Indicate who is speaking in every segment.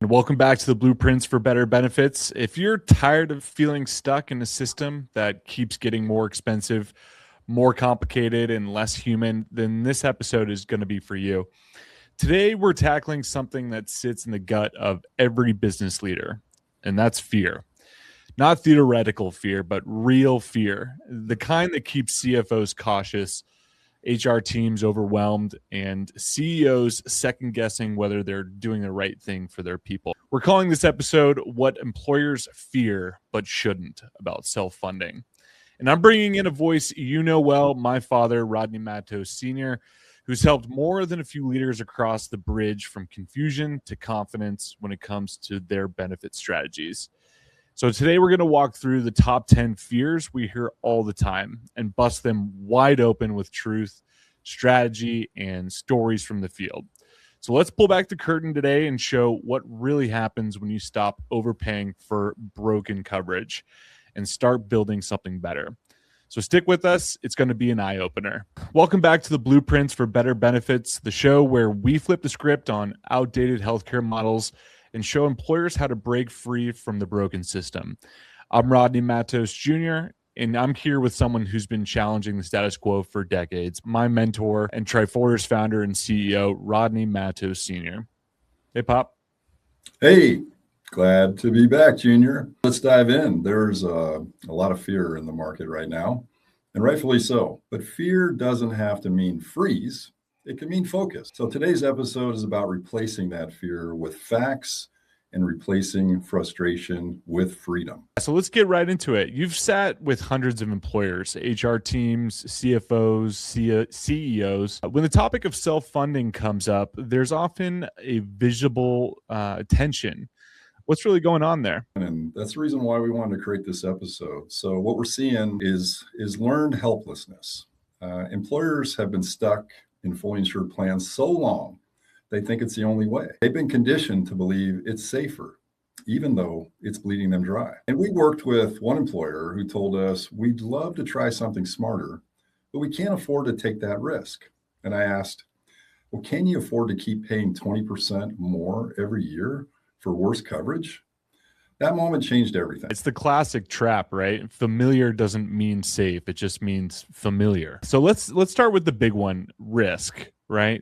Speaker 1: And welcome back to the Blueprints for Better Benefits. If you're tired of feeling stuck in a system that keeps getting more expensive, more complicated, and less human, then this episode is going to be for you. Today, we're tackling something that sits in the gut of every business leader, and that's fear. Not theoretical fear, but real fear. The kind that keeps CFOs cautious, HR teams overwhelmed, and CEOs second-guessing whether they're doing the right thing for their people. We're calling this episode What Employers Fear But Shouldn't About Self-Funding. And I'm bringing in a voice you know well, my father, Rodney Mattos Jr., who's helped more than a few leaders across the bridge from confusion to confidence when it comes to their benefit strategies. So today we're going to walk through the top 10 fears we hear all the time and bust them wide open with truth, strategy, and stories from the field. So let's pull back the curtain today and show what really happens when you stop overpaying for broken coverage and start building something better. So stick with us. It's going to be an eye-opener. Welcome back to the Blueprints for Better Benefits, the show where we flip the script on outdated healthcare models and show employers how to break free from the broken system. I'm Rodney Mattos Jr., and I'm here with someone who's been challenging the status quo for decades, my mentor and Triforta's founder and CEO, Rodney Mattos Sr. Hey, Pop.
Speaker 2: Hey, glad to be back, Junior. Let's dive in. There's a lot of fear in the market right now, and rightfully so. But fear doesn't have to mean freeze. It can mean focus. So today's episode is about replacing that fear with facts and replacing frustration with freedom.
Speaker 1: So let's get right into it. You've sat with hundreds of employers, HR teams, CFOs, CEOs. When the topic of self-funding comes up, there's often a visible tension. What's really going on there?
Speaker 2: And that's the reason why we wanted to create this episode. So what we're seeing is learned helplessness. Employers have been stuck in fully insured plans so long, they think it's the only way. They've been conditioned to believe it's safer, even though it's bleeding them dry. And we worked with one employer who told us, we'd love to try something smarter, but we can't afford to take that risk. And I asked, well, can you afford to keep paying 20% more every year for worse coverage? That moment changed everything.
Speaker 1: It's the classic trap, right? Familiar doesn't mean safe. It just means familiar. So let's start with the big one, risk, right?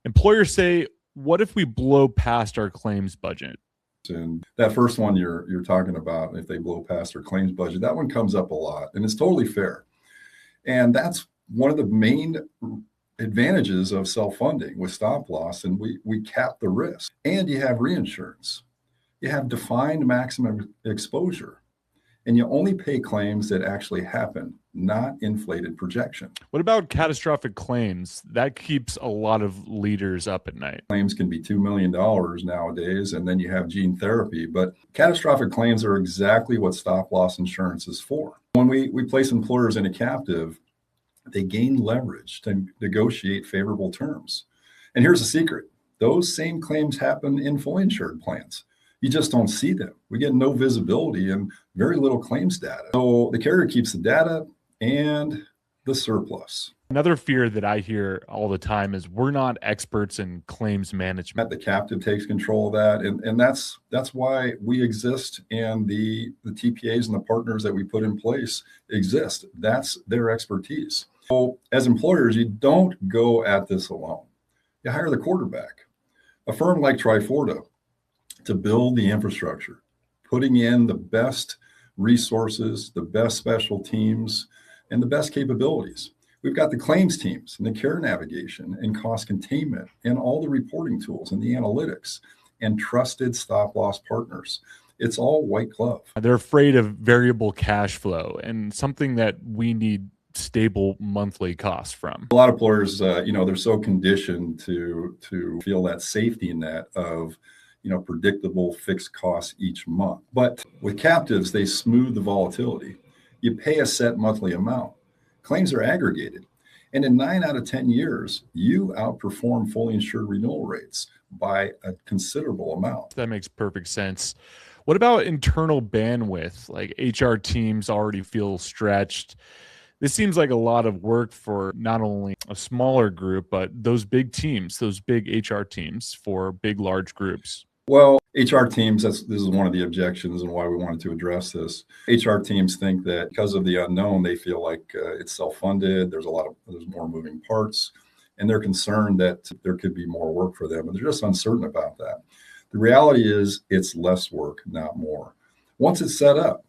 Speaker 1: Employers say, what if we blow past our claims budget?
Speaker 2: And that first one you're talking about, if they blow past their claims budget, that one comes up a lot, and it's totally fair. And that's one of the main advantages of self-funding with stop loss, and we cap the risk. And you have reinsurance. You have defined maximum exposure, and you only pay claims that actually happen, not inflated projection.
Speaker 1: What about catastrophic claims? That keeps a lot of leaders up at night.
Speaker 2: Claims can be $2 million nowadays, and then you have gene therapy, but catastrophic claims are exactly what stop loss insurance is for. When we place employers in a captive, they gain leverage to negotiate favorable terms. And here's the secret. Those same claims happen in fully insured plans. You just don't see them. We get no visibility and very little claims data. So the carrier keeps the data and the surplus.
Speaker 1: Another fear that I hear all the time is we're not experts in claims management.
Speaker 2: The captive takes control of that. And that's why we exist, and the TPAs and the partners that we put in place exist. That's their expertise. So as employers, you don't go at this alone. You hire the quarterback. A firm like Triforta to build the infrastructure, putting in the best resources, the best special teams, and the best capabilities. We've got the claims teams and the care navigation and cost containment and all the reporting tools and the analytics and trusted stop loss partners. It's all white glove.
Speaker 1: They're afraid of variable cash flow and something that we need stable monthly costs from.
Speaker 2: A lot of employers, they're so conditioned to feel that safety net of predictable fixed costs each month. But with captives, they smooth the volatility. You pay a set monthly amount. Claims are aggregated. And in 9 out of 10 years, you outperform fully insured renewal rates by a considerable amount.
Speaker 1: That makes perfect sense. What about internal bandwidth? Like HR teams already feel stretched. This seems like a lot of work for not only a smaller group, but those big teams, those big HR teams for big, large groups.
Speaker 2: Well, HR teams, this is one of the objections and why we wanted to address this. HR teams think that because of the unknown, they feel like it's self-funded. There's more moving parts, and they're concerned that there could be more work for them, and they're just uncertain about that. The reality is it's less work, not more. Once it's set up,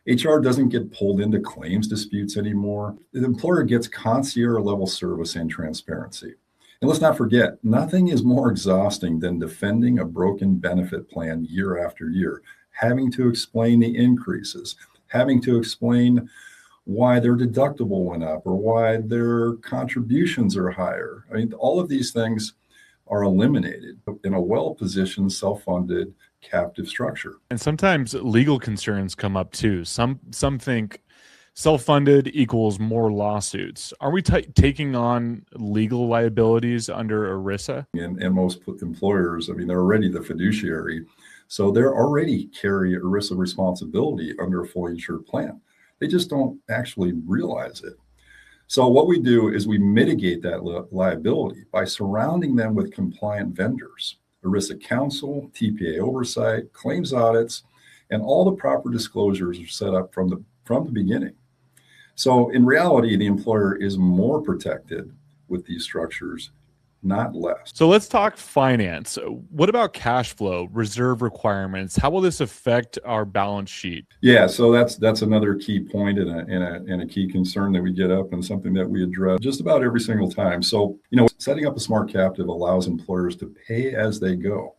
Speaker 2: HR doesn't get pulled into claims disputes anymore. The employer gets concierge level service and transparency. And let's not forget, nothing is more exhausting than defending a broken benefit plan year after year, having to explain the increases, having to explain why their deductible went up or why their contributions are higher. I mean, all of these things are eliminated in a well-positioned, self-funded, captive structure.
Speaker 1: And sometimes legal concerns come up too. Some think self-funded equals more lawsuits. Are we taking on legal liabilities under ERISA?
Speaker 2: And most employers, I mean, they're already the fiduciary, so they're already carry ERISA responsibility under a fully insured plan. They just don't actually realize it. So what we do is we mitigate that liability by surrounding them with compliant vendors, ERISA counsel, TPA oversight, claims audits, and all the proper disclosures are set up from the beginning. So in reality, the employer is more protected with these structures, not less.
Speaker 1: So let's talk finance. What about cash flow, reserve requirements? How will this affect our balance sheet?
Speaker 2: Yeah, so that's another key point and a key concern that we get up and something that we address just about every single time. So, setting up a smart captive allows employers to pay as they go,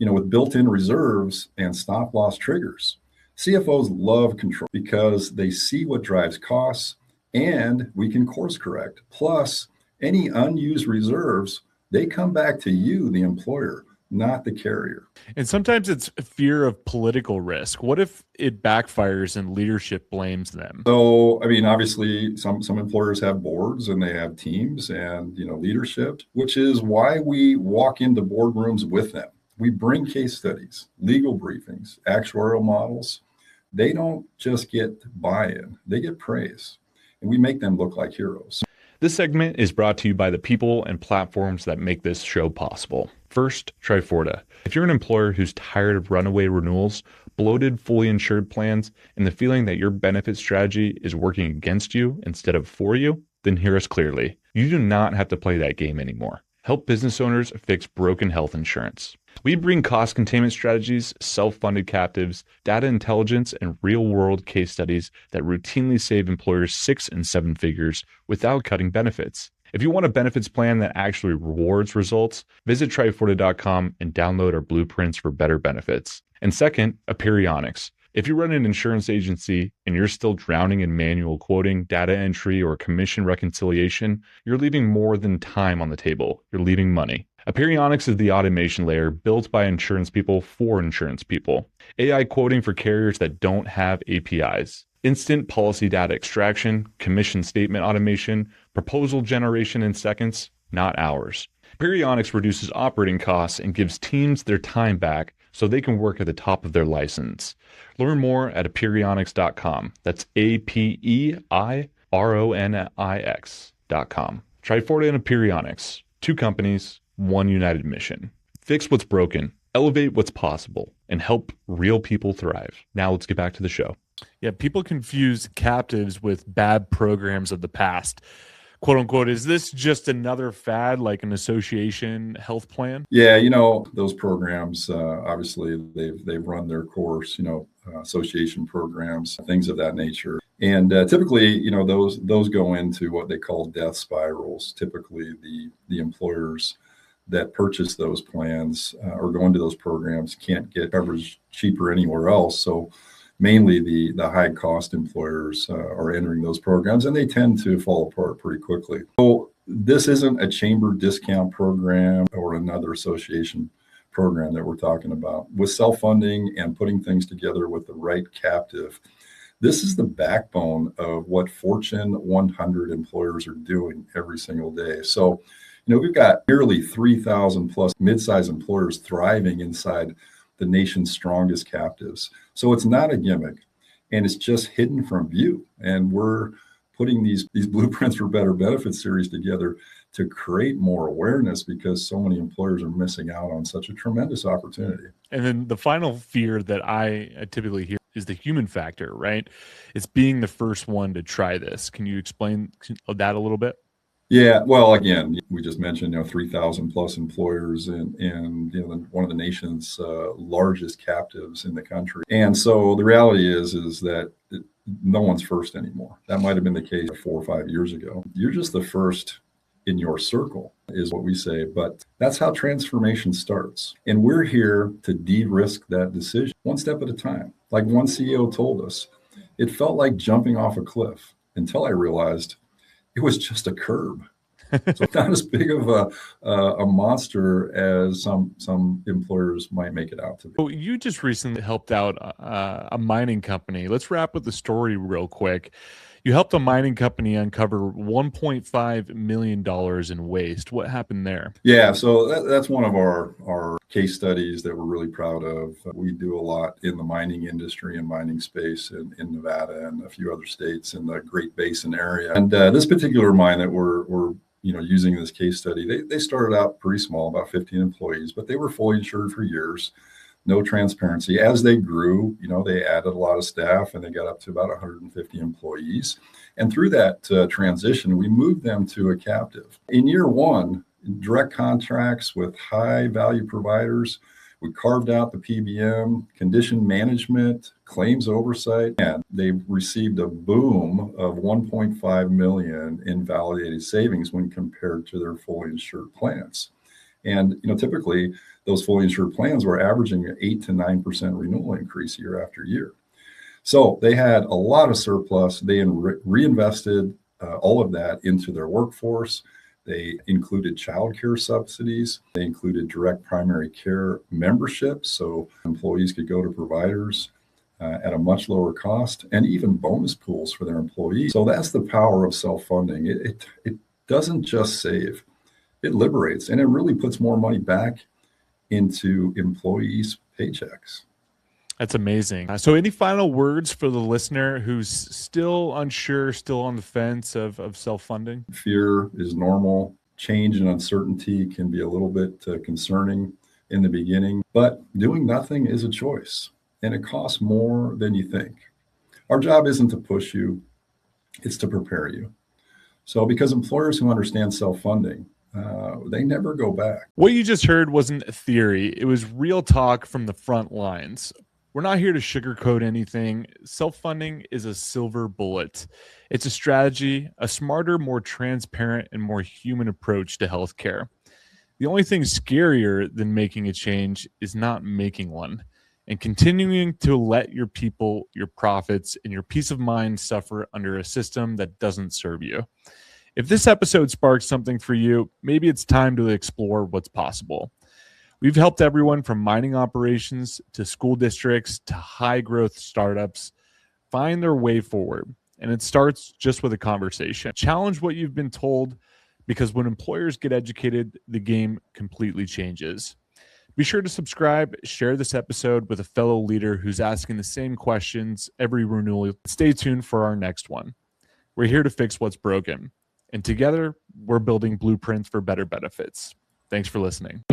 Speaker 2: with built-in reserves and stop loss triggers. CFOs love control because they see what drives costs and we can course correct. Plus, any unused reserves, they come back to you, the employer, not the carrier.
Speaker 1: And sometimes it's fear of political risk. What if it backfires and leadership blames them?
Speaker 2: So, I mean, obviously, some employers have boards and they have teams and, leadership, which is why we walk into boardrooms with them. We bring case studies, legal briefings, actuarial models. They don't just get buy-in, they get praise. And we make them look like heroes.
Speaker 1: This segment is brought to you by the people and platforms that make this show possible. First, Triforta. If you're an employer who's tired of runaway renewals, bloated, fully insured plans, and the feeling that your benefit strategy is working against you instead of for you, then hear us clearly. You do not have to play that game anymore. Help business owners fix broken health insurance. We bring cost containment strategies, self-funded captives, data intelligence, and real-world case studies that routinely save employers 6 and 7 figures without cutting benefits. If you want a benefits plan that actually rewards results, visit Triforta.com and download our blueprints for better benefits. And second, Aperionics. If you run an insurance agency and you're still drowning in manual quoting, data entry, or commission reconciliation, you're leaving more than time on the table. You're leaving money. Aperionics is the automation layer built by insurance people for insurance people. AI quoting for carriers that don't have APIs. Instant policy data extraction, commission statement automation, proposal generation in seconds, not hours. Aperionics reduces operating costs and gives teams their time back so they can work at the top of their license. Learn more at aperionics.com. That's APEIRONIX.com. Triforta and Aperionics, 2 companies, 1 united mission. Fix what's broken, elevate what's possible, and help real people thrive. Now let's get back to the show. Yeah, people confuse captives with bad programs of the past. Quote unquote, is this just another fad like an association health plan?
Speaker 2: Yeah, those programs, obviously they've run their course, association programs, things of that nature. And typically, those go into what they call death spirals. Typically, the employers that purchase those plans or go into those programs can't get coverage cheaper anywhere else. So mainly the high cost employers are entering those programs, and they tend to fall apart pretty quickly. So this isn't a chamber discount program or another association program that we're talking about. With self-funding and putting things together with the right captive, this is the backbone of what Fortune 100 employers are doing every single day. So, we've got nearly 3,000 plus mid-sized employers thriving inside the nation's strongest captives. So it's not a gimmick, and it's just hidden from view. And we're putting these blueprints for better benefits series together to create more awareness, because so many employers are missing out on such a tremendous opportunity.
Speaker 1: And then the final fear that I typically hear is the human factor, right? It's being the first one to try this. Can you explain that a little bit?
Speaker 2: Yeah, well, again, we just mentioned 3,000 plus employers and one of the nation's largest captives in the country. And so the reality is that no one's first anymore. That might have been the case 4 or 5 years ago. You're just the first in your circle, is what we say. But that's how transformation starts. And we're here to de-risk that decision one step at a time. Like one CEO told us, it felt like jumping off a cliff until I realized it was just a curb. So not as big of a monster as some employers might make it out to be.
Speaker 1: Well, you just recently helped out a mining company. Let's wrap with the story real quick. You helped a mining company uncover $1.5 million in waste. What happened there?
Speaker 2: Yeah, so that's one of our case studies that we're really proud of. We do a lot in the mining industry and mining space in Nevada and a few other states in the Great Basin area. And this particular mine that we're using this case study, they started out pretty small, about 15 employees, but they were fully insured for years. No transparency. As they grew, they added a lot of staff and they got up to about 150 employees. And through that transition, we moved them to a captive. In year one, direct contracts with high value providers, we carved out the PBM, condition management, claims oversight, and they received a boom of 1.5 million in validated savings when compared to their fully insured plans. And typically those fully insured plans were averaging an 8 to 9% renewal increase year after year. So they had a lot of surplus. They reinvested all of that into their workforce. They included childcare subsidies. They included direct primary care memberships, so employees could go to providers at a much lower cost, and even bonus pools for their employees. So that's the power of self-funding. It doesn't just save, it liberates, and it really puts more money back into employees' paychecks.
Speaker 1: That's amazing. So any final words for the listener who's still unsure, still on the fence of self-funding?
Speaker 2: Fear is normal. Change and uncertainty can be a little bit concerning in the beginning, but doing nothing is a choice, and it costs more than you think. Our job isn't to push you, it's to prepare you. So because employers who understand self-funding, they never go back.
Speaker 1: What you just heard wasn't a theory. It was real talk from the front lines. We're not here to sugarcoat anything. Self-funding is a silver bullet. It's a strategy, a smarter, more transparent, and more human approach to healthcare. The only thing scarier than making a change is not making one and continuing to let your people, your profits, and your peace of mind suffer under a system that doesn't serve you. If this episode sparks something for you, maybe it's time to explore what's possible. We've helped everyone from mining operations to school districts to high-growth startups find their way forward. And it starts just with a conversation. Challenge what you've been told, because when employers get educated, the game completely changes. Be sure to subscribe, share this episode with a fellow leader who's asking the same questions every renewal. Stay tuned for our next one. We're here to fix what's broken. And together, we're building blueprints for better benefits. Thanks for listening.